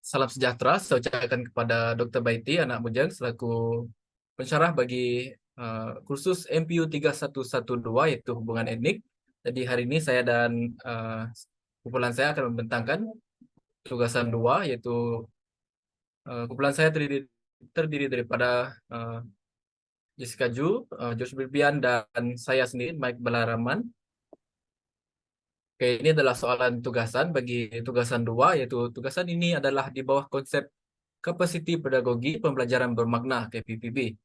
Salam sejahtera saya ucapkan kepada Dr. Baiti, anak bujang, selaku pensyarah bagi kursus MPU 3112 iaitu hubungan etnik. Jadi hari ini saya dan kumpulan saya akan membentangkan tugasan 2 yaitu kumpulan saya terdiri daripada Jessica Ju, Josh Birbian, dan saya sendiri, Mike Balaraman. Oke, ini adalah soalan tugasan bagi tugasan 2 yaitu tugasan ini adalah di bawah konsep Kapasiti Pedagogi Pembelajaran Bermakna KPPB.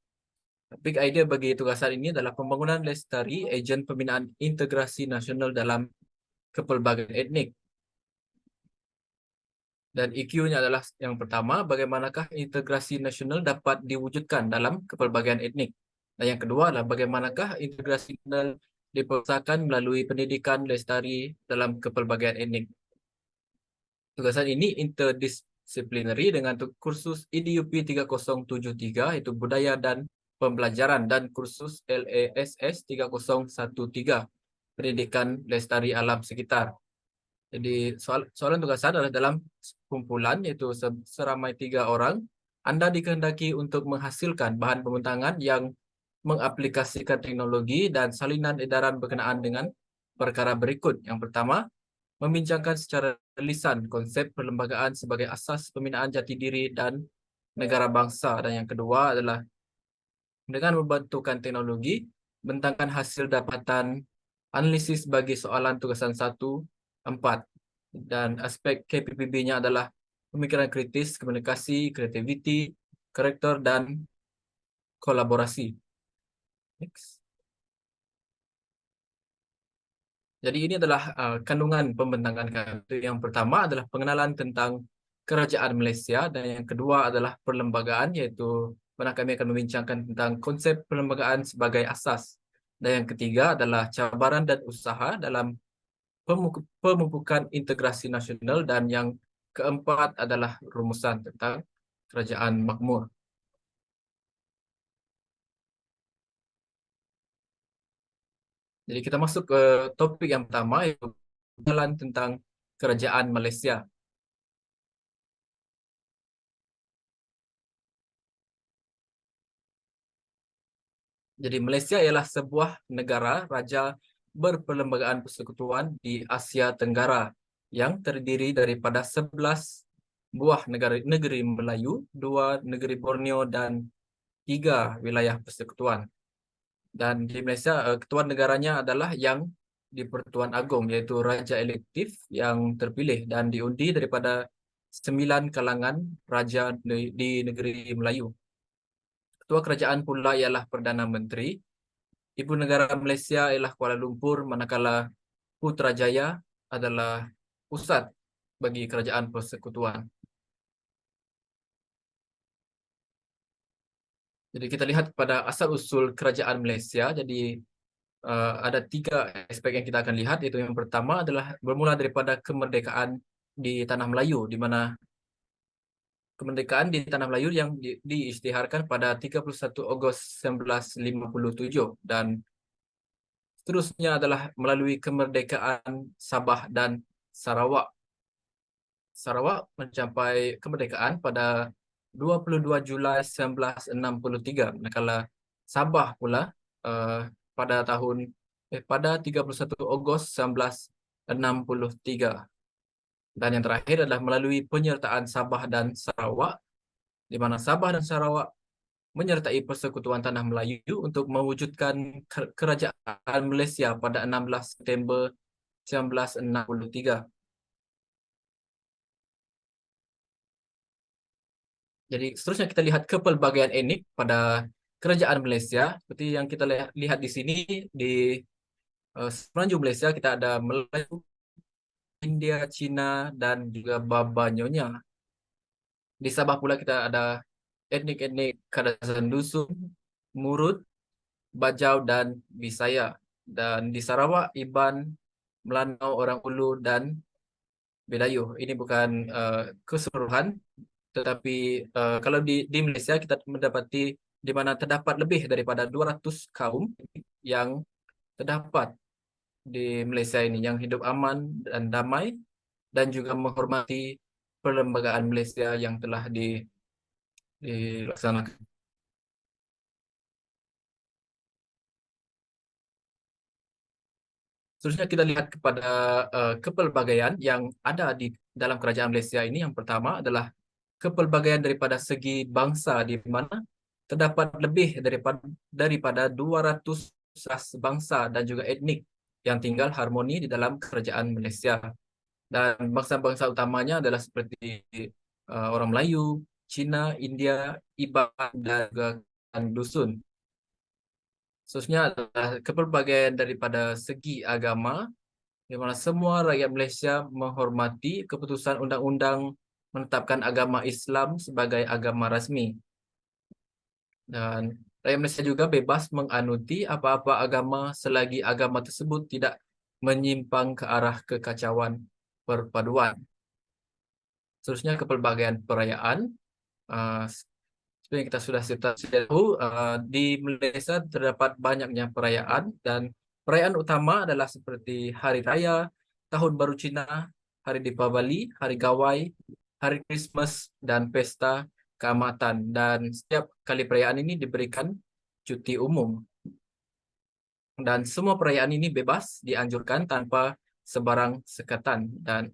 Topik idea bagi tugasan ini adalah pembangunan lestari ejen pembinaan integrasi nasional dalam kepelbagaian etnik. Dan EQ-nya adalah yang pertama, bagaimanakah integrasi nasional dapat diwujudkan dalam kepelbagaian etnik. Dan yang kedua adalah bagaimanakah integrasi nasional diperlukan melalui pendidikan lestari dalam kepelbagaian etnik. Tugasan ini interdisciplinary dengan kursus EDUP 3073 iaitu Budaya dan Pembelajaran dan kursus LASS 3013 Pendidikan Lestari Alam Sekitar. Jadi soalan tugasan adalah dalam kumpulan iaitu seramai 3 orang, Anda dikehendaki untuk menghasilkan bahan pembentangan yang mengaplikasikan teknologi dan salinan edaran berkenaan dengan perkara berikut. Yang pertama, membincangkan secara lisan konsep perlembagaan sebagai asas pembinaan jati diri dan negara bangsa. Dan yang kedua adalah dengan membantukan teknologi, bentangkan hasil dapatan analisis bagi soalan tugasan 1-4. Dan aspek KPPB-nya adalah pemikiran kritis, komunikasi, kreativiti, karakter, dan kolaborasi. Next. Jadi ini adalah kandungan pembentangan kami. Yang pertama adalah pengenalan tentang kerajaan Malaysia dan yang kedua adalah perlembagaan, iaitu mana kami akan membincangkan tentang konsep perlembagaan sebagai asas. Dan yang ketiga adalah cabaran dan usaha dalam pemupukan integrasi nasional dan yang keempat adalah rumusan tentang kerajaan makmur. Jadi kita masuk ke topik yang pertama, yaitu pengenalan tentang kerajaan Malaysia. Jadi Malaysia ialah sebuah negara raja berperlembagaan persekutuan di Asia Tenggara yang terdiri daripada 11 buah negeri Melayu, 2 negeri Borneo dan 3 wilayah persekutuan. Dan di Malaysia ketuan negaranya adalah yang di Pertuan Agong, iaitu raja elektif yang terpilih dan diundi daripada 9 kalangan raja di negeri Melayu. Ketua kerajaan pula ialah Perdana Menteri. Ibu negara Malaysia ialah Kuala Lumpur, manakala Putrajaya adalah pusat bagi kerajaan persekutuan. Jadi kita lihat pada asal-usul kerajaan Malaysia. Jadi ada 3 aspek yang kita akan lihat. Iaitu yang pertama adalah bermula daripada kemerdekaan di Tanah Melayu, di mana kemerdekaan di Tanah Melayu yang diisytiharkan pada 31 Ogos 1957 dan seterusnya adalah melalui kemerdekaan Sabah dan Sarawak. Sarawak mencapai kemerdekaan pada 22 Julai 1963, manakala Sabah pula pada pada 31 Ogos 1963. Dan yang terakhir adalah melalui penyertaan Sabah dan Sarawak, di mana Sabah dan Sarawak menyertai Persekutuan Tanah Melayu untuk mewujudkan kerajaan Malaysia pada 16 September 1963. Jadi seterusnya kita lihat kepelbagaian etnik pada kerajaan Malaysia. Seperti yang kita lihat di sini, di semenanjung Malaysia kita ada Melayu, India, Cina, dan juga Baba Nyonya. Di Sabah pula kita ada etnik-etnik Kadazan Dusun, Murut, Bajau, dan Bisaya. Dan di Sarawak, Iban, Melanau, Orang Ulu, dan Bidayuh. Ini bukan keseluruhan, tetapi kalau di Malaysia kita mendapati di mana terdapat lebih daripada 200 kaum yang terdapat di Malaysia ini yang hidup aman dan damai dan juga menghormati perlembagaan Malaysia yang telah dilaksanakan. Seterusnya kita lihat kepada kepelbagaian yang ada di dalam kerajaan Malaysia ini. Yang pertama adalah kepelbagaian daripada segi bangsa, di mana terdapat lebih daripada 200 ras bangsa dan juga etnik yang tinggal harmoni di dalam kerajaan Malaysia. Dan bangsa-bangsa utamanya adalah seperti orang Melayu, Cina, India, Iban, dan juga Dusun. Seterusnya adalah kepelbagaian daripada segi agama, di mana semua rakyat Malaysia menghormati keputusan undang-undang menetapkan agama Islam sebagai agama rasmi. Dan rakyat Malaysia juga bebas menganuti apa-apa agama selagi agama tersebut tidak menyimpang ke arah kekacauan perpaduan. Seterusnya kepelbagaian perayaan. Uh, Seperti yang kita sudah tahu, di Malaysia terdapat banyaknya perayaan, dan perayaan utama adalah seperti Hari Raya, Tahun Baru Cina, Hari Deepavali, Hari Gawai, Hari Krismas, dan Pesta Keamatan. Dan setiap kali perayaan ini diberikan cuti umum. Dan semua perayaan ini bebas dianjurkan tanpa sebarang sekatan. Dan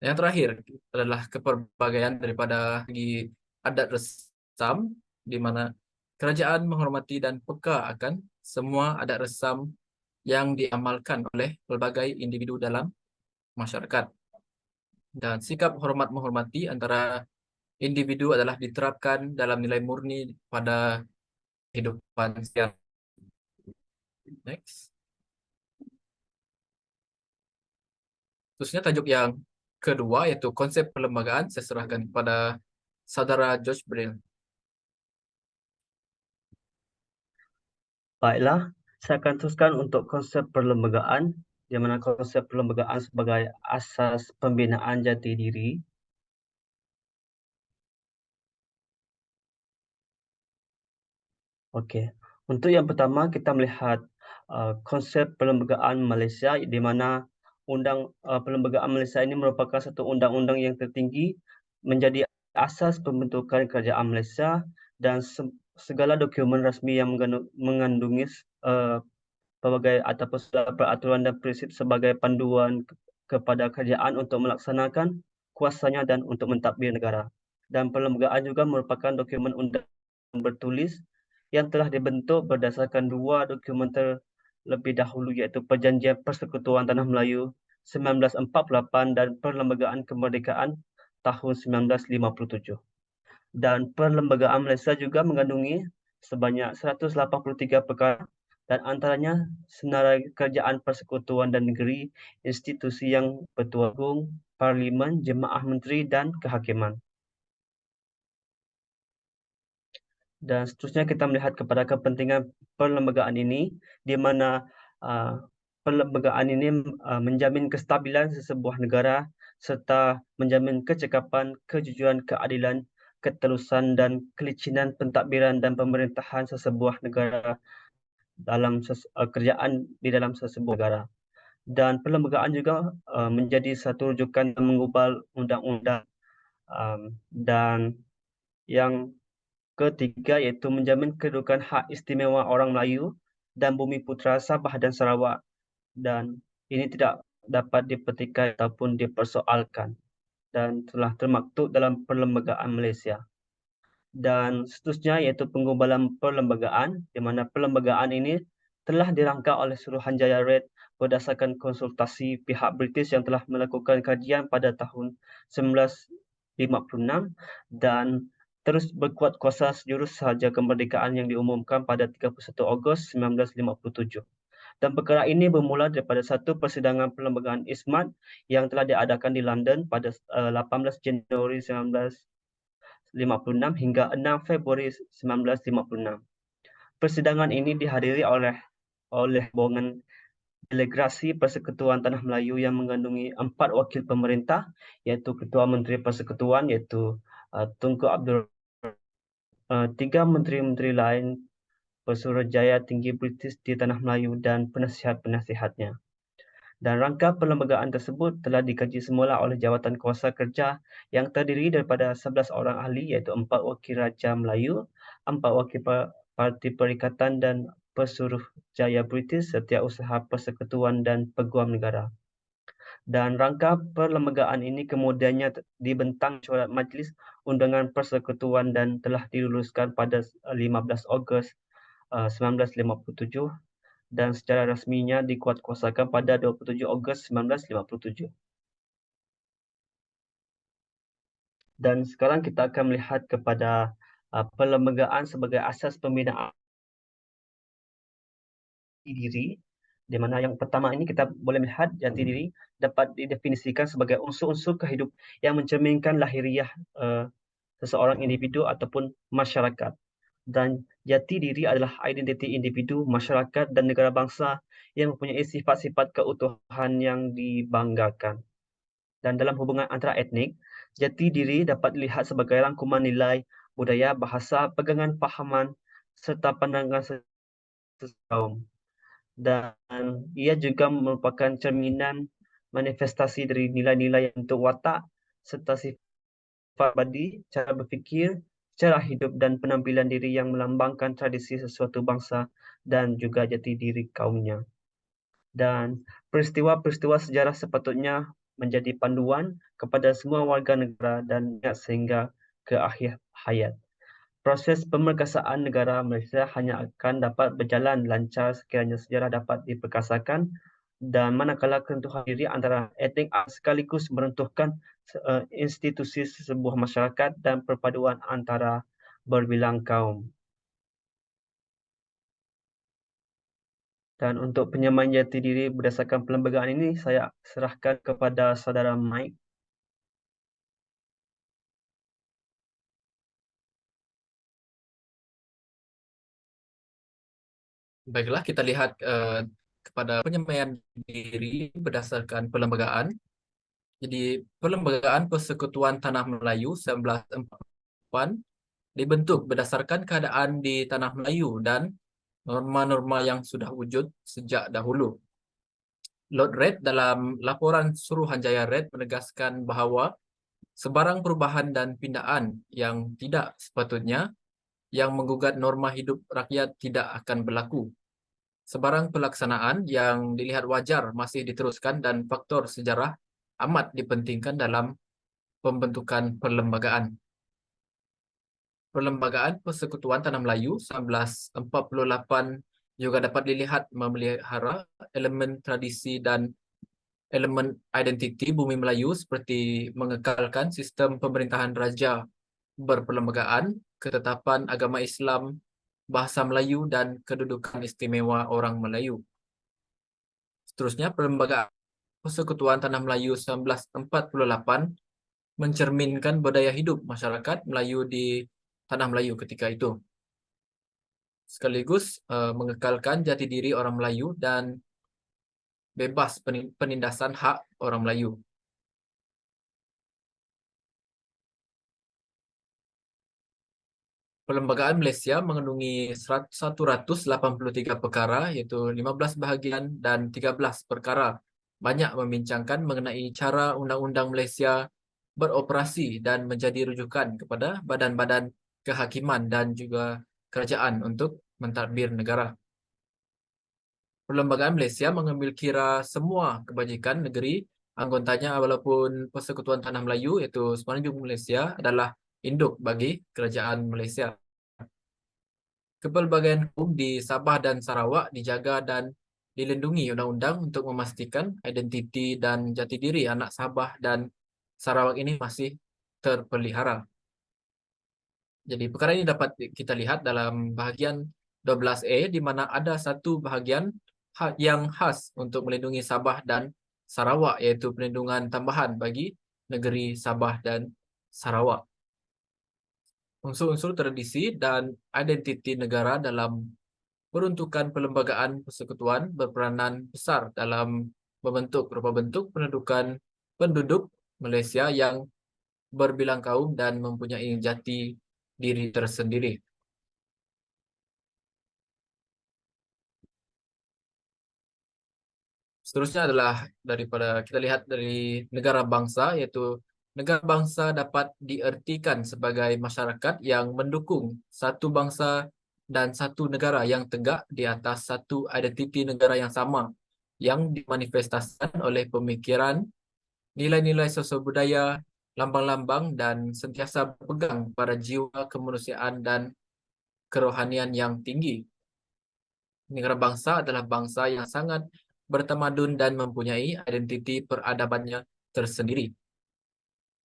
yang terakhir adalah kepelbagaian daripada segi adat resam, di mana kerajaan menghormati dan peka akan semua adat resam yang diamalkan oleh pelbagai individu dalam masyarakat. Dan sikap hormat menghormati antara individu adalah diterapkan dalam nilai murni pada kehidupan sehari. Next. Terusnya tajuk yang kedua yaitu konsep perlembagaan. Saya serahkan kepada saudara George Brill. Baiklah, saya akan teruskan untuk konsep perlembagaan, di mana konsep perlembagaan sebagai asas pembinaan jati diri. Okey, untuk yang pertama kita melihat konsep perlembagaan Malaysia, di mana perlembagaan Malaysia ini merupakan satu undang-undang yang tertinggi menjadi asas pembentukan kerajaan Malaysia, dan segala dokumen rasmi yang mengandungi pelbagai ataupun peraturan dan prinsip sebagai panduan kepada kerajaan untuk melaksanakan kuasanya dan untuk mentadbir negara. Dan perlembagaan juga merupakan dokumen undang bertulis yang telah dibentuk berdasarkan dua dokumen terlebih dahulu, iaitu Perjanjian Persekutuan Tanah Melayu 1948 dan Perlembagaan Kemerdekaan tahun 1957. Dan perlembagaan Malaysia juga mengandungi sebanyak 183 perkara, dan antaranya senarai kerajaan persekutuan dan negeri, institusi yang bertuan agung, parlimen, jemaah menteri dan kehakiman. Dan seterusnya kita melihat kepada kepentingan perlembagaan ini, di mana perlembagaan ini menjamin kestabilan sesebuah negara serta menjamin kecekapan, kejujuran, keadilan, ketelusan dan kelicinan pentadbiran dan pemerintahan sesebuah negara dalam kerajaan di dalam sesebuah negara. Dan perlembagaan juga menjadi satu rujukan mengubah undang-undang, dan yang ketiga iaitu menjamin kedudukan hak istimewa orang Melayu dan Bumi Putera Sabah dan Sarawak, dan ini tidak dapat dipertikaikan ataupun dipersoalkan dan telah termaktub dalam perlembagaan Malaysia. Dan seterusnya iaitu penggubalan perlembagaan, di mana perlembagaan ini telah dirangka oleh Suruhanjaya Red berdasarkan konsultasi pihak British yang telah melakukan kajian pada tahun 1956 dan terus berkuat kuasa sejurus sahaja kemerdekaan yang diumumkan pada 31 Ogos 1957. Dan perkara ini bermula daripada satu persidangan perlembagaan Ismat yang telah diadakan di London pada 18 Januari 1956 hingga 6 Februari 1956. Persidangan ini dihadiri oleh rombongan delegasi Persekutuan Tanah Melayu yang mengandungi 4 wakil pemerintah, iaitu Ketua Menteri Persekutuan iaitu Tunku Abdul, 3 menteri-menteri lain, Pesuruhjaya Tinggi British di Tanah Melayu dan penasihat-penasihatnya. Dan rangka perlembagaan tersebut telah dikaji semula oleh Jawatan Kuasa Kerja yang terdiri daripada 11 orang ahli iaitu 4 wakil Raja Melayu, 4 wakil Parti Perikatan dan Pesuruhjaya British, Setiausaha Persekutuan dan Peguam Negara. Dan rangka perlembagaan ini kemudiannya dibentang syurat Majlis Undangan Persekutuan dan telah diluluskan pada 15 Ogos 1957 dan secara rasminya dikuatkuasakan pada 27 Ogos 1957. Dan sekarang kita akan melihat kepada perlembagaan sebagai asas pembinaan diri, di mana yang pertama ini kita boleh melihat jati diri dapat didefinisikan sebagai unsur-unsur kehidup yang mencerminkan lahiriah seseorang individu ataupun masyarakat. Dan jati diri adalah identiti individu, masyarakat dan negara bangsa yang mempunyai sifat-sifat keutuhan yang dibanggakan. Dan dalam hubungan antara etnik, jati diri dapat dilihat sebagai rangkuman nilai, budaya, bahasa, pegangan fahaman serta pandangan kaum. Dan ia juga merupakan cerminan manifestasi dari nilai-nilai bentuk watak serta sifat pribadi, cara berfikir, cara hidup dan penampilan diri yang melambangkan tradisi sesuatu bangsa dan juga jati diri kaumnya. Dan peristiwa-peristiwa sejarah sepatutnya menjadi panduan kepada semua warga negara dan sehingga ke akhir hayat. Proses pemerkasaan negara Malaysia hanya akan dapat berjalan lancar sekiranya sejarah dapat diperkasakan dan manakala kerentuhan diri antara etnik sekaligus meruntuhkan institusi sebuah masyarakat dan perpaduan antara berbilang kaum. Dan untuk penyamaan jati diri berdasarkan perlembagaan ini, saya serahkan kepada saudara Mike. Baiklah, kita lihat kepada penyampaian diri berdasarkan perlembagaan. Jadi, Perlembagaan Persekutuan Tanah Melayu 1948 dibentuk berdasarkan keadaan di Tanah Melayu dan norma-norma yang sudah wujud sejak dahulu. Lord Reid dalam laporan Suruhanjaya Reid menegaskan bahawa sebarang perubahan dan pindaan yang tidak sepatutnya yang menggugat norma hidup rakyat tidak akan berlaku. Sebarang pelaksanaan yang dilihat wajar masih diteruskan dan faktor sejarah amat dipentingkan dalam pembentukan perlembagaan. Perlembagaan Persekutuan Tanah Melayu 1948 juga dapat dilihat memelihara elemen tradisi dan elemen identiti bumi Melayu seperti mengekalkan sistem pemerintahan raja berperlembagaan, ketetapan agama Islam, bahasa Melayu dan kedudukan istimewa orang Melayu. Seterusnya, Perlembagaan Persekutuan Tanah Melayu 1948 mencerminkan budaya hidup masyarakat Melayu di Tanah Melayu ketika itu. Sekaligus mengekalkan jati diri orang Melayu dan bebas penindasan hak orang Melayu. Perlembagaan Malaysia mengandungi 183 perkara, iaitu 15 bahagian dan 13 perkara. Banyak membincangkan mengenai cara Undang-Undang Malaysia beroperasi dan menjadi rujukan kepada badan-badan kehakiman dan juga kerajaan untuk mentadbir negara. Perlembagaan Malaysia mengambil kira semua kebajikan negeri anggotanya walaupun Persekutuan Tanah Melayu iaitu Semenanjung Malaysia adalah induk bagi Kerajaan Malaysia. Kepelbagaian hukum di Sabah dan Sarawak dijaga dan dilindungi undang-undang untuk memastikan identiti dan jati diri anak Sabah dan Sarawak ini masih terpelihara. Jadi perkara ini dapat kita lihat dalam bahagian 12A di mana ada satu bahagian yang khas untuk melindungi Sabah dan Sarawak, iaitu perlindungan tambahan bagi negeri Sabah dan Sarawak. Unsur-unsur tradisi dan identiti negara dalam peruntukan perlembagaan persekutuan berperanan besar dalam membentuk rupa bentuk pendudukan penduduk Malaysia yang berbilang kaum dan mempunyai jati diri tersendiri. Seterusnya adalah daripada kita lihat dari negara bangsa, yaitu negara bangsa dapat diartikan sebagai masyarakat yang mendukung satu bangsa dan satu negara yang tegak di atas satu identiti negara yang sama, yang dimanifestasikan oleh pemikiran, nilai-nilai sosial budaya, lambang-lambang, dan sentiasa berpegang pada jiwa kemanusiaan dan kerohanian yang tinggi. Negara bangsa adalah bangsa yang sangat bertamadun dan mempunyai identiti peradabannya tersendiri.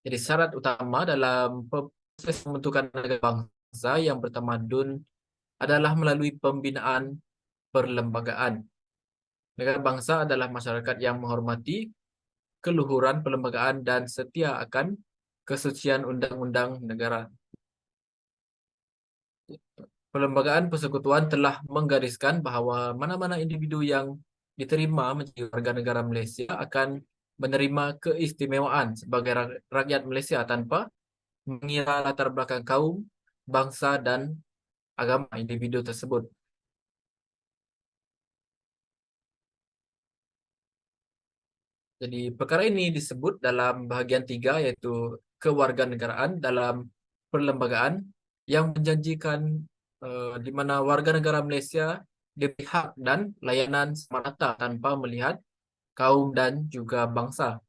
Jadi syarat utama dalam proses pembentukan negara bangsa yang bertamadun adalah melalui pembinaan perlembagaan. Negara bangsa adalah masyarakat yang menghormati keluhuran perlembagaan dan setia akan kesucian undang-undang negara. Perlembagaan persekutuan telah menggariskan bahawa mana-mana individu yang diterima menjadi warga negara Malaysia akan menerima keistimewaan sebagai rakyat Malaysia tanpa mengira latar belakang kaum, bangsa dan agama individu tersebut. Jadi perkara ini disebut dalam bahagian 3, iaitu kewarganegaraan dalam perlembagaan, yang menjanjikan di mana warga negara Malaysia diberi hak dan layanan semata tanpa melihat kaum dan juga bangsa.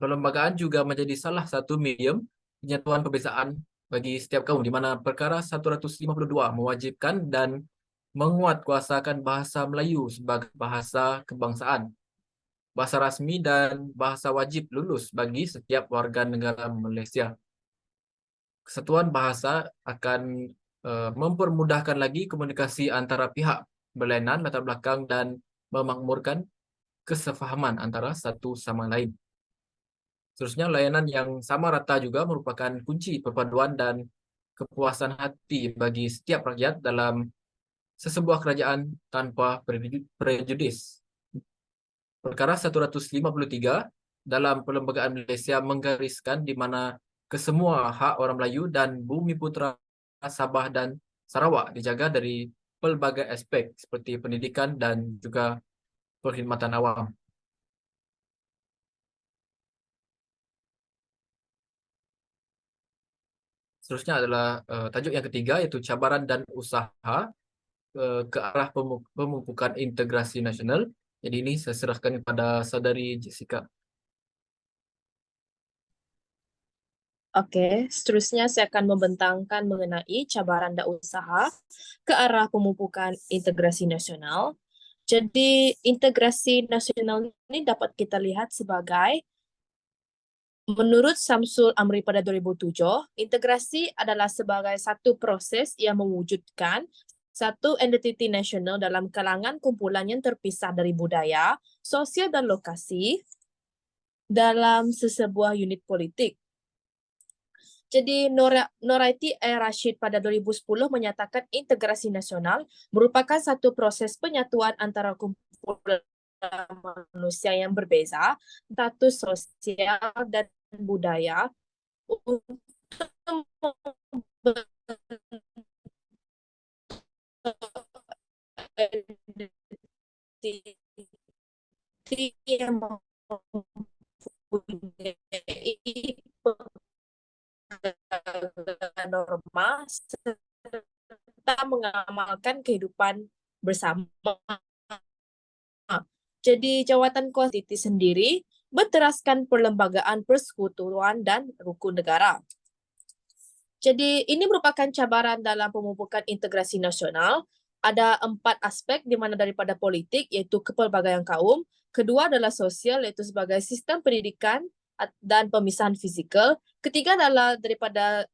Perlembagaan juga menjadi salah satu medium penyatuan perbezaan bagi setiap kaum, di mana perkara 152 mewajibkan dan menguatkuasakan bahasa Melayu sebagai bahasa kebangsaan, bahasa rasmi dan bahasa wajib lulus bagi setiap warga negara Malaysia. Kesatuan bahasa akan mempermudahkan lagi komunikasi antara pihak berlainan latar belakang dan memakmurkan kesefahaman antara satu sama lain. Seterusnya, layanan yang sama rata juga merupakan kunci perpaduan dan kepuasan hati bagi setiap rakyat dalam sesebuah kerajaan tanpa prejudis. Perkara 153 dalam Perlembagaan Malaysia menggariskan di mana kesemua hak orang Melayu dan Bumi Putera Sabah dan Sarawak dijaga dari pelbagai aspek seperti pendidikan dan juga perkhidmatan awam. Seterusnya adalah tajuk yang ketiga, iaitu cabaran dan usaha ke arah pemupukan integrasi nasional. Jadi ini saya serahkan kepada saudari Jessica. Oke, seterusnya saya akan membentangkan mengenai cabaran dan usaha ke arah pemupukan integrasi nasional. Jadi, integrasi nasional ini dapat kita lihat sebagai, menurut Samsul Amri pada 2007, integrasi adalah sebagai satu proses yang mewujudkan satu entiti nasional dalam kalangan kumpulan yang terpisah dari budaya, sosial, dan lokasi dalam sesebuah unit politik. Jadi Noraiti Rashid pada 2010 menyatakan integrasi nasional merupakan satu proses penyatuan antara kumpulan manusia yang berbeza, status sosial dan budaya untuk yang mempunyai norma serta mengamalkan kehidupan bersama. Jadi jawatan konstitusi sendiri berteraskan perlembagaan persekutuan dan rukun negara. Jadi ini merupakan cabaran dalam pemupukan integrasi nasional. Ada 4 aspek di mana daripada politik, iaitu kepelbagaian kaum. Kedua adalah sosial, iaitu sebagai sistem pendidikan dan pemisahan fizikal. Ketiga adalah daripada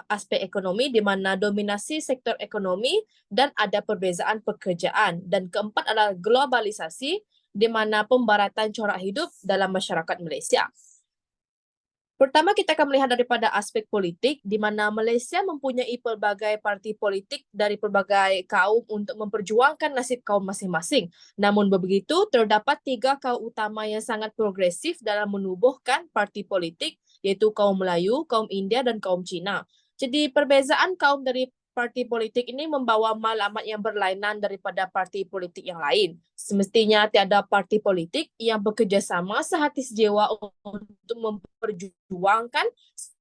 aspek ekonomi, di mana dominasi sektor ekonomi dan ada perbezaan pekerjaan. Dan keempat adalah globalisasi, di mana pembaratan corak hidup dalam masyarakat Malaysia. Pertama, kita akan melihat daripada aspek politik, di mana Malaysia mempunyai pelbagai parti politik dari pelbagai kaum untuk memperjuangkan nasib kaum masing-masing. Namun begitu, terdapat 3 kaum utama yang sangat progresif dalam menubuhkan parti politik, iaitu kaum Melayu, kaum India, dan kaum Cina. Jadi perbezaan kaum dari parti politik ini membawa malamat yang berlainan daripada parti politik yang lain. Semestinya tiada parti politik yang bekerjasama sehati sejiwa untuk memperjuangkan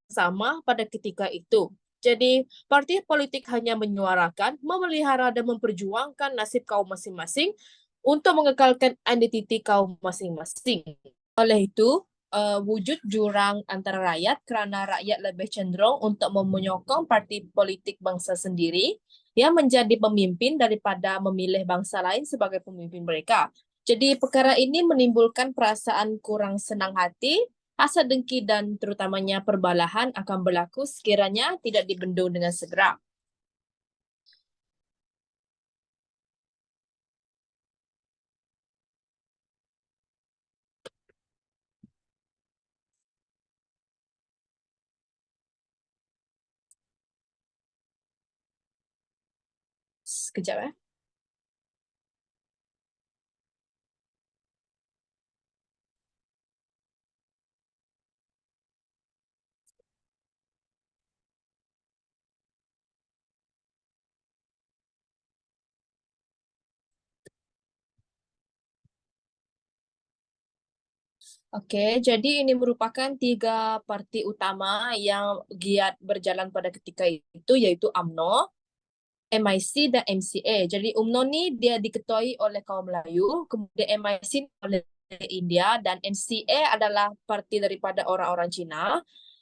sama pada ketika itu. Jadi, parti politik hanya menyuarakan, memelihara dan memperjuangkan nasib kaum masing-masing untuk mengekalkan identiti kaum masing-masing. Oleh itu, wujud jurang antara rakyat kerana rakyat lebih cenderung untuk menyokong parti politik bangsa sendiri yang menjadi pemimpin daripada memilih bangsa lain sebagai pemimpin mereka. Jadi perkara ini menimbulkan perasaan kurang senang hati, hasad dengki dan terutamanya perbalahan akan berlaku sekiranya tidak dibendung dengan segera. Sekejap . Okey, jadi ini merupakan 3 parti utama yang giat berjalan pada ketika itu, iaitu UMNO, MIC dan MCA. Jadi UMNO ni dia diketuai oleh kaum Melayu, kemudian MIC oleh India dan MCA adalah parti daripada orang-orang Cina.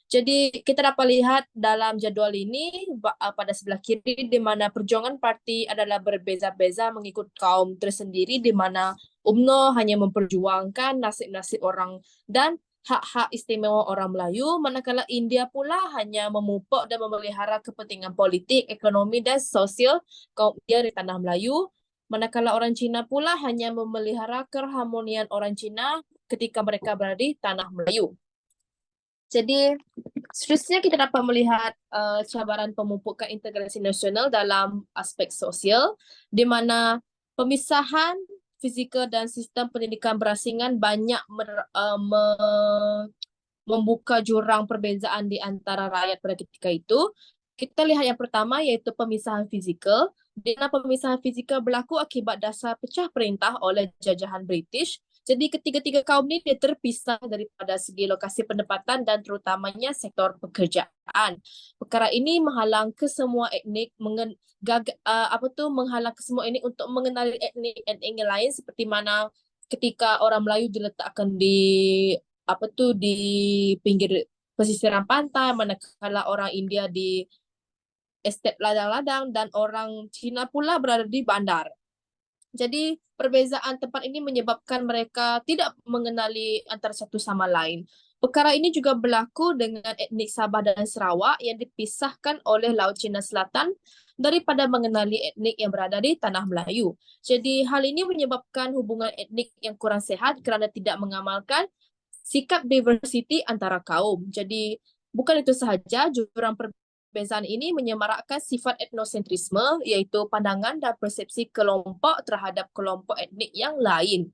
Jadi kita dapat lihat dalam jadual ini pada sebelah kiri di mana perjuangan parti adalah berbeza-beza mengikut kaum tersendiri, di mana UMNO hanya memperjuangkan nasib-nasib orang dan hak-hak istimewa orang Melayu, manakala India pula hanya memupuk dan memelihara kepentingan politik, ekonomi dan sosial kaum India di tanah Melayu, manakala orang Cina pula hanya memelihara keharmonian orang Cina ketika mereka berada di tanah Melayu. Jadi, seterusnya kita dapat melihat cabaran pemupukan integrasi nasional dalam aspek sosial, di mana pemisahan fizikal dan sistem pendidikan berasingan banyak membuka jurang perbezaan di antara rakyat pada ketika itu. Kita lihat yang pertama iaitu pemisahan fizikal, di mana pemisahan fizikal berlaku akibat dasar pecah perintah oleh jajahan British. Jadi ketiga-tiga kaum ini dia terpisah daripada segi lokasi pendapatan dan terutamanya sektor pekerjaan. Perkara ini menghalang kesemua etnik menghalang kesemua ini untuk mengenali etnik lain, seperti mana ketika orang Melayu diletakkan di di pinggir pesisiran pantai, manakala orang India di estet ladang-ladang dan orang Cina pula berada di bandar. Jadi perbezaan tempat ini menyebabkan mereka tidak mengenali antara satu sama lain. Perkara ini juga berlaku dengan etnik Sabah dan Sarawak yang dipisahkan oleh Laut Cina Selatan daripada mengenali etnik yang berada di tanah Melayu. Jadi hal ini menyebabkan hubungan etnik yang kurang sehat kerana tidak mengamalkan sikap diversity antara kaum. Jadi bukan itu sahaja, jurang perbezaan ini menyemarakkan sifat etnosentrisme, iaitu pandangan dan persepsi kelompok terhadap kelompok etnik yang lain.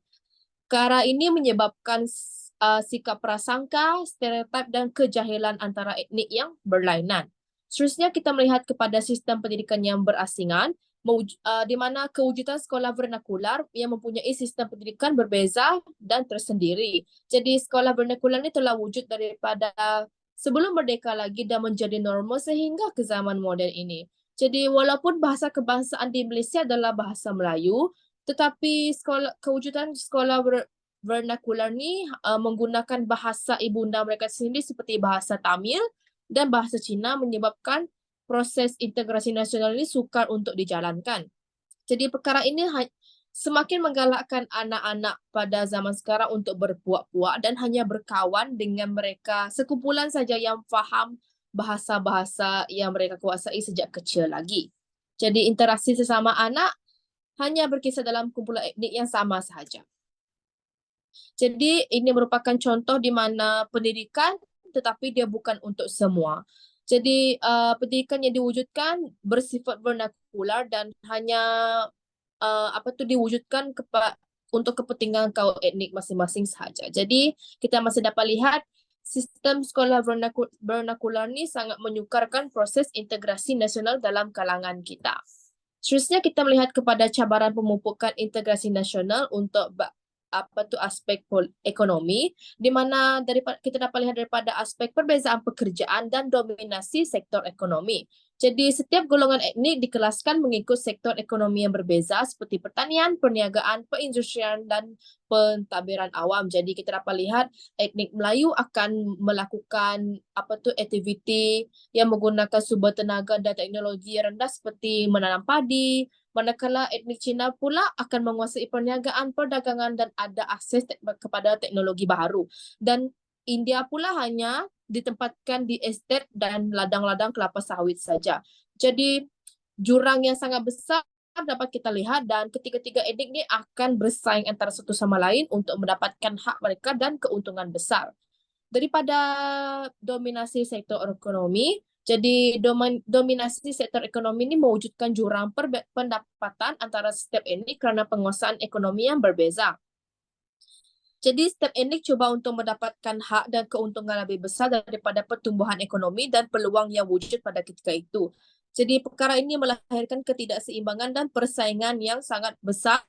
Perkara ini menyebabkan sikap prasangka, stereotip dan kejahilan antara etnik yang berlainan. Seterusnya kita melihat kepada sistem pendidikan yang berasingan, di mana kewujudan sekolah vernakular yang mempunyai sistem pendidikan berbeza dan tersendiri. Jadi sekolah vernakular ini telah wujud daripada sebelum merdeka lagi dan menjadi normal sehingga ke zaman moden ini. Jadi walaupun bahasa kebangsaan di Malaysia adalah bahasa Melayu, tetapi kewujudan sekolah vernakular ni menggunakan bahasa ibunda mereka sendiri seperti bahasa Tamil dan bahasa Cina, menyebabkan proses integrasi nasional ini sukar untuk dijalankan. Jadi perkara ini semakin menggalakkan anak-anak pada zaman sekarang untuk berpuak-puak dan hanya berkawan dengan mereka sekumpulan saja yang faham bahasa-bahasa yang mereka kuasai sejak kecil lagi. Jadi interaksi sesama anak hanya berkisar dalam kumpulan etnik yang sama sahaja. Jadi ini merupakan contoh di mana pendidikan tetapi dia bukan untuk semua. Jadi pendidikan yang diwujudkan bersifat vernakular dan hanya diwujudkan untuk kepentingan kaum etnik masing-masing sahaja. Jadi kita masih dapat lihat sistem sekolah vernakular ni sangat menyukarkan proses integrasi nasional dalam kalangan kita. Seterusnya kita melihat kepada cabaran pemupukan integrasi nasional untuk aspek ekonomi, di mana kita dapat lihat daripada aspek perbezaan pekerjaan dan dominasi sektor ekonomi. Jadi setiap golongan etnik dikelaskan mengikut sektor ekonomi yang berbeza seperti pertanian, perniagaan, perindustrian dan pentadbiran awam. Jadi kita dapat lihat etnik Melayu akan melakukan aktiviti yang menggunakan sumber tenaga dan teknologi yang rendah seperti menanam padi, manakala etnik Cina pula akan menguasai perniagaan, perdagangan dan ada akses kepada teknologi baru. Dan India pula hanya ditempatkan di estet dan ladang-ladang kelapa sawit saja. Jadi jurang yang sangat besar dapat kita lihat dan ketiga-tiga etnik ini akan bersaing antara satu sama lain untuk mendapatkan hak mereka dan keuntungan besar. Daripada dominasi sektor ekonomi, jadi dominasi sektor ekonomi ini mewujudkan jurang pendapatan antara setiap etnik kerana penguasaan ekonomi yang berbeza. Jadi setiap etnik cuba untuk mendapatkan hak dan keuntungan lebih besar daripada pertumbuhan ekonomi dan peluang yang wujud pada ketika itu. Jadi perkara ini melahirkan ketidakseimbangan dan persaingan yang sangat besar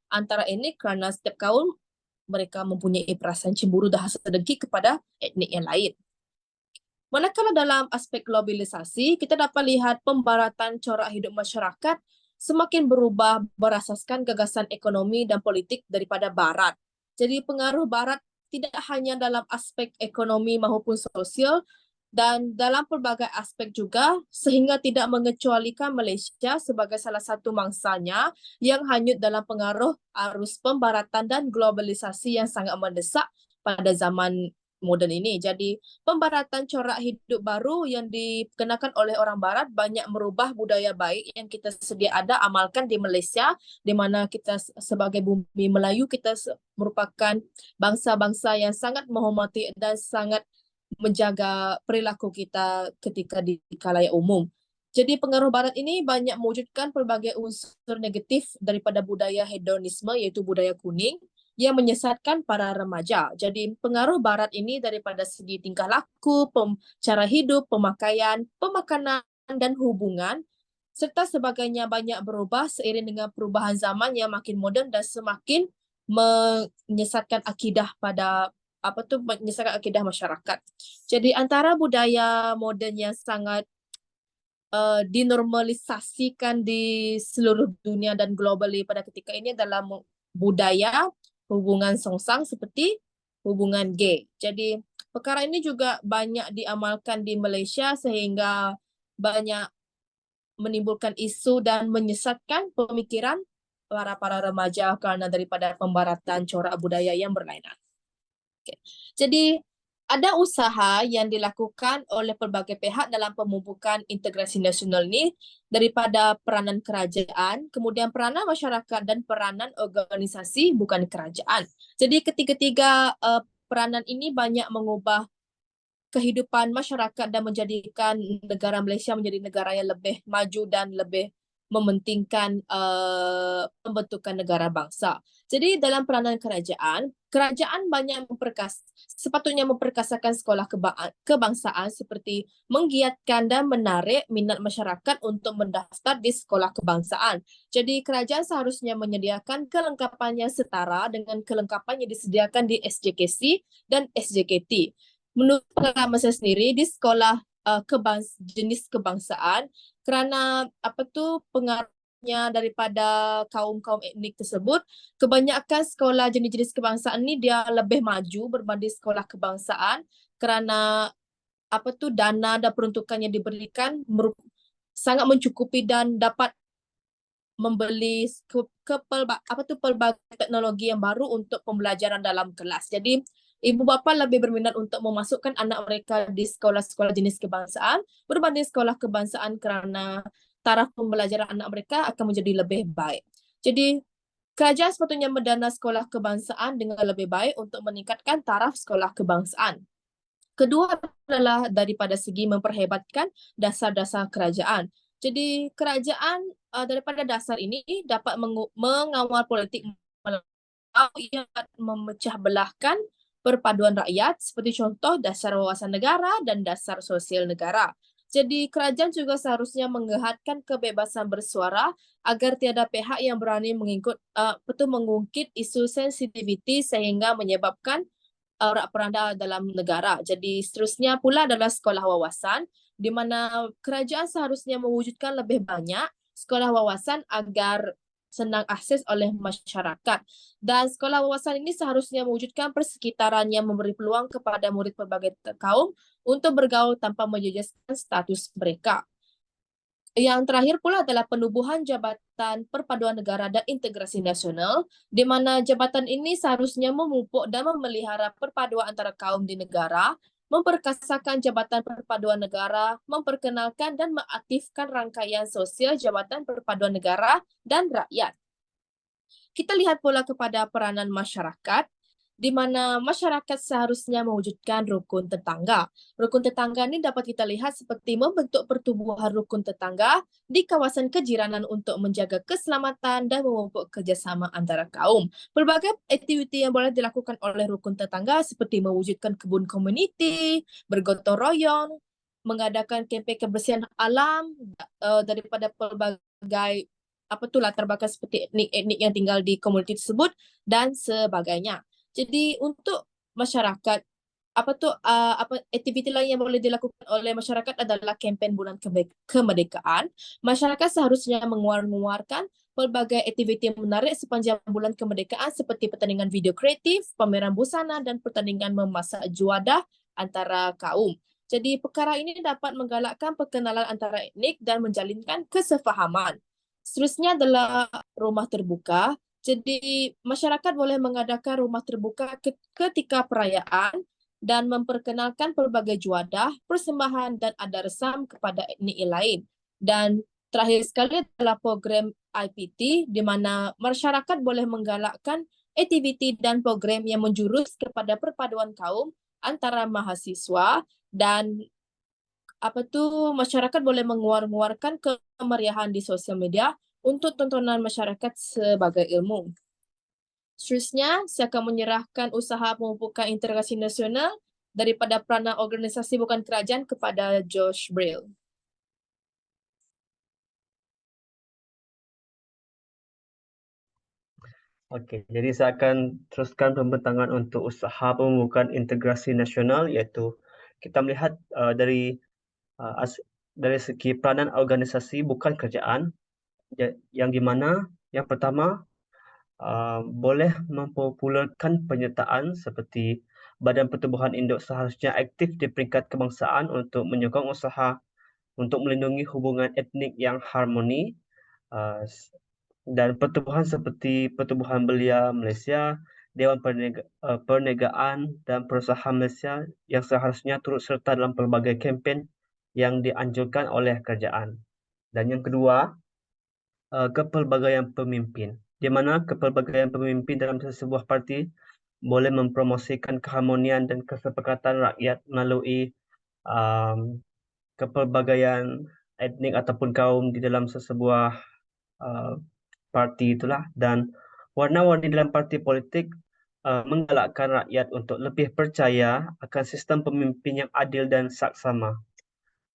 antara etnik kerana setiap kaum mereka mempunyai perasaan cemburu dan hasad dengki kepada etnik yang lain. Manakala dalam aspek globalisasi, kita dapat lihat pembaratan corak hidup masyarakat semakin berubah berasaskan gagasan ekonomi dan politik daripada Barat. Jadi pengaruh Barat tidak hanya dalam aspek ekonomi maupun sosial dan dalam pelbagai aspek juga sehingga tidak mengecualikan Malaysia sebagai salah satu mangsanya yang hanyut dalam pengaruh arus pembaratan dan globalisasi yang sangat mendesak pada zaman moden ini. Jadi pembaratan corak hidup baru yang dikenakan oleh orang Barat banyak merubah budaya baik yang kita sedia ada amalkan di Malaysia, di mana kita sebagai bumi Melayu kita merupakan bangsa-bangsa yang sangat menghormati dan sangat menjaga perilaku kita ketika di khalayak umum. Jadi pengaruh Barat ini banyak mewujudkan pelbagai unsur negatif daripada budaya hedonisme iaitu budaya kuning yang menyesatkan para remaja. Jadi pengaruh Barat ini daripada segi tingkah laku, cara hidup, pemakaian, pemakanan dan hubungan serta sebagainya banyak berubah seiring dengan perubahan zaman yang makin moden dan semakin menyesatkan akidah menyesatkan akidah masyarakat. Jadi antara budaya moden yang sangat dinormalisasikan di seluruh dunia dan globally pada ketika ini dalam budaya hubungan songsang seperti hubungan gay. Jadi perkara ini juga banyak diamalkan di Malaysia sehingga banyak menimbulkan isu dan menyesatkan pemikiran para remaja kerana daripada pembaratan corak budaya yang berlainan. Okay. Jadi ada usaha yang dilakukan oleh pelbagai pihak dalam pemupukan integrasi nasional ini daripada peranan kerajaan, kemudian peranan masyarakat dan peranan organisasi bukan kerajaan. Jadi ketiga-tiga peranan ini banyak mengubah kehidupan masyarakat dan menjadikan negara Malaysia menjadi negara yang lebih maju dan lebih mementingkan pembentukan negara bangsa. Jadi dalam peranan kerajaan banyak sepatutnya memperkasakan sekolah kebangsaan seperti menggiatkan dan menarik minat masyarakat untuk mendaftar di sekolah kebangsaan. Jadi kerajaan seharusnya menyediakan kelengkapan yang setara dengan kelengkapan yang disediakan di SJKC dan SJKT. Menurut pengalaman saya sendiri di sekolah jenis kebangsaan kerana pengaruhnya daripada kaum-kaum etnik tersebut, kebanyakan sekolah jenis-jenis kebangsaan ni dia lebih maju berbanding sekolah kebangsaan kerana dana dan peruntukan yang diberikan sangat mencukupi dan dapat membeli pelbagai teknologi yang baru untuk pembelajaran dalam kelas. Jadi ibu bapa lebih berminat untuk memasukkan anak mereka di sekolah-sekolah jenis kebangsaan berbanding sekolah kebangsaan kerana taraf pembelajaran anak mereka akan menjadi lebih baik. Jadi kerajaan sepatutnya mendana sekolah kebangsaan dengan lebih baik untuk meningkatkan taraf sekolah kebangsaan. Kedua adalah daripada segi memperhebatkan dasar-dasar kerajaan. Jadi kerajaan daripada dasar ini dapat mengawal politik yang memecah belahkan perpaduan rakyat seperti contoh dasar wawasan negara dan dasar sosial negara. Jadi kerajaan juga seharusnya menggerakkan kebebasan bersuara agar tiada pihak yang berani mengungkit isu sensitiviti sehingga menyebabkan rak-peranda dalam negara. Jadi seterusnya pula adalah sekolah wawasan, di mana kerajaan seharusnya mewujudkan lebih banyak sekolah wawasan agar senang akses oleh masyarakat. Dan sekolah wawasan ini seharusnya mewujudkan persekitaran yang memberi peluang kepada murid pelbagai kaum untuk bergaul tanpa menjejaskan status mereka. Yang terakhir pula adalah penubuhan Jabatan Perpaduan Negara dan Integrasi Nasional, di mana jabatan ini seharusnya memupuk dan memelihara perpaduan antara kaum di negara, memperkasakan Jabatan Perpaduan Negara, memperkenalkan dan mengaktifkan rangkaian sosial Jabatan Perpaduan Negara dan rakyat. Kita lihat pula kepada peranan masyarakat, di mana masyarakat seharusnya mewujudkan rukun tetangga. Rukun tetangga ini dapat kita lihat seperti membentuk pertubuhan rukun tetangga di kawasan kejiranan untuk menjaga keselamatan dan memupuk kerjasama antara kaum. Pelbagai aktiviti yang boleh dilakukan oleh rukun tetangga seperti mewujudkan kebun komuniti, bergotong royong, mengadakan kempen kebersihan alam daripada pelbagai latar belakang seperti etnik yang tinggal di komuniti tersebut dan sebagainya. Jadi untuk masyarakat, aktiviti lain yang boleh dilakukan oleh masyarakat adalah kempen Bulan Kemerdekaan. Masyarakat seharusnya mengeluarkan pelbagai aktiviti yang menarik sepanjang Bulan Kemerdekaan seperti pertandingan video kreatif, pameran busana dan pertandingan memasak juadah antara kaum. Jadi perkara ini dapat menggalakkan perkenalan antara etnik dan menjalinkan kesefahaman. Seterusnya adalah rumah terbuka. Jadi masyarakat boleh mengadakan rumah terbuka ketika perayaan dan memperkenalkan pelbagai juadah, persembahan dan adat resam kepada etnik lain. Dan terakhir sekali adalah program IPT, di mana masyarakat boleh menggalakkan aktiviti dan program yang menjurus kepada perpaduan kaum antara mahasiswa dan masyarakat boleh mengeluarkan kemeriahan di sosial media untuk tontonan masyarakat sebagai ilmu. Seterusnya, saya akan menyerahkan usaha pemupukan integrasi nasional daripada peranan organisasi bukan kerajaan kepada Josh Brill. Okey, jadi saya akan teruskan pembentangan untuk usaha pemupukan integrasi nasional, iaitu kita melihat dari segi peranan organisasi bukan kerajaan, yang di mana yang pertama boleh mempopularkan penyertaan seperti Badan Pertubuhan Induk seharusnya aktif di peringkat kebangsaan untuk menyokong usaha untuk melindungi hubungan etnik yang harmoni, dan pertubuhan seperti Pertubuhan Belia Malaysia, Dewan Perniagaan dan Perusahaan Malaysia yang seharusnya turut serta dalam pelbagai kempen yang dianjurkan oleh kerajaan. Dan yang kedua, kepelbagaian pemimpin, di mana kepelbagaian pemimpin dalam sebuah parti boleh mempromosikan keharmonian dan kesepakatan rakyat melalui kepelbagaian etnik ataupun kaum di dalam sesebuah parti itulah. Dan warna-warni dalam parti politik menggalakkan rakyat untuk lebih percaya akan sistem pemimpin yang adil dan saksama,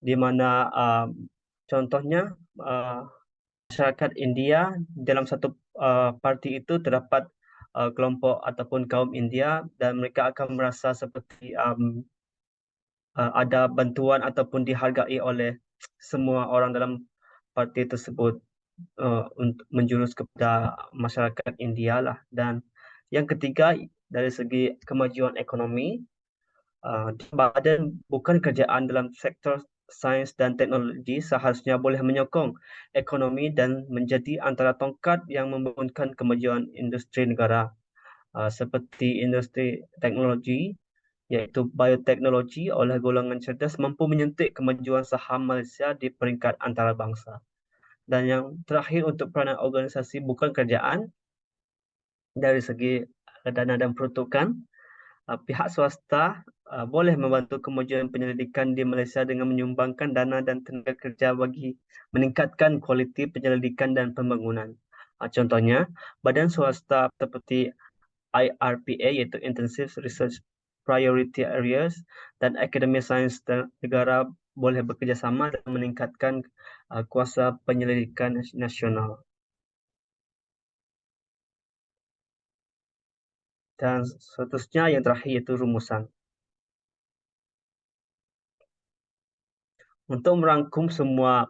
di mana contohnya masyarakat India dalam satu parti itu terdapat kelompok ataupun kaum India, dan mereka akan merasa seperti ada bantuan ataupun dihargai oleh semua orang dalam parti tersebut untuk menjurus kepada masyarakat India lah. Dan yang ketiga, dari segi kemajuan ekonomi, badan bukan kerajaan dalam sektor sains dan teknologi seharusnya boleh menyokong ekonomi dan menjadi antara tongkat yang membangunkan kemajuan industri negara, seperti industri teknologi, iaitu bioteknologi oleh golongan cerdas mampu menyentuh kemajuan saham Malaysia di peringkat antarabangsa. Dan yang terakhir, untuk peranan organisasi bukan kerajaan dari segi dana dan peruntukan, pihak swasta boleh membantu kemajuan penyelidikan di Malaysia dengan menyumbangkan dana dan tenaga kerja bagi meningkatkan kualiti penyelidikan dan pembangunan. Contohnya, badan swasta seperti IRPA, iaitu Intensive Research priority areas, dan Akademi Sains Negara boleh bekerjasama dan meningkatkan kuasa penyelidikan nasional. Dan seterusnya yang terakhir iaitu rumusan. Untuk merangkum semua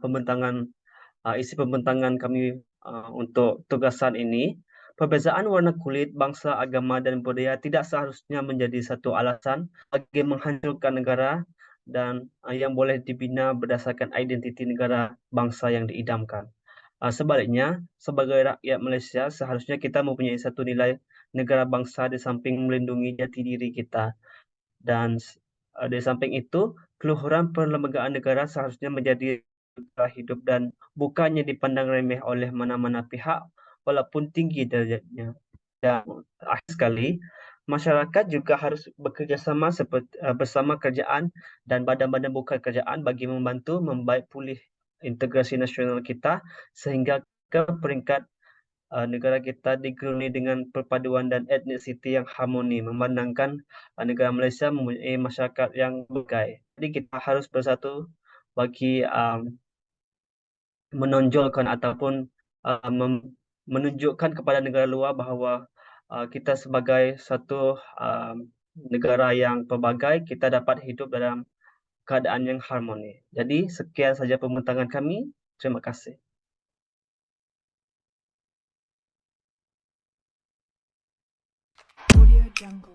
isi pembentangan kami untuk tugasan ini, perbezaan warna kulit, bangsa, agama, dan budaya tidak seharusnya menjadi satu alasan bagi menghancurkan negara dan yang boleh dibina berdasarkan identiti negara bangsa yang diidamkan. Sebaliknya, sebagai rakyat Malaysia, seharusnya kita mempunyai satu nilai negara bangsa di samping melindungi jati diri kita. Dan di samping itu, keluhuran perlembagaan negara seharusnya menjadi hidup dan bukannya dipandang remeh oleh mana-mana pihak walaupun tinggi derajatnya. Dan akhir sekali, masyarakat juga harus bekerjasama bersama kerajaan dan badan-badan bukan kerajaan bagi membantu membaik pulih integrasi nasional kita sehingga ke peringkat negara kita digeruni dengan perpaduan dan etnisiti yang harmoni, memandangkan negara Malaysia mempunyai masyarakat yang berbagai. Jadi kita harus bersatu bagi menonjolkan ataupun menunjukkan kepada negara luar bahawa kita sebagai satu negara yang pelbagai, kita dapat hidup dalam keadaan yang harmoni. Jadi sekian saja pembentangan kami. Terima kasih. Audio Jungle.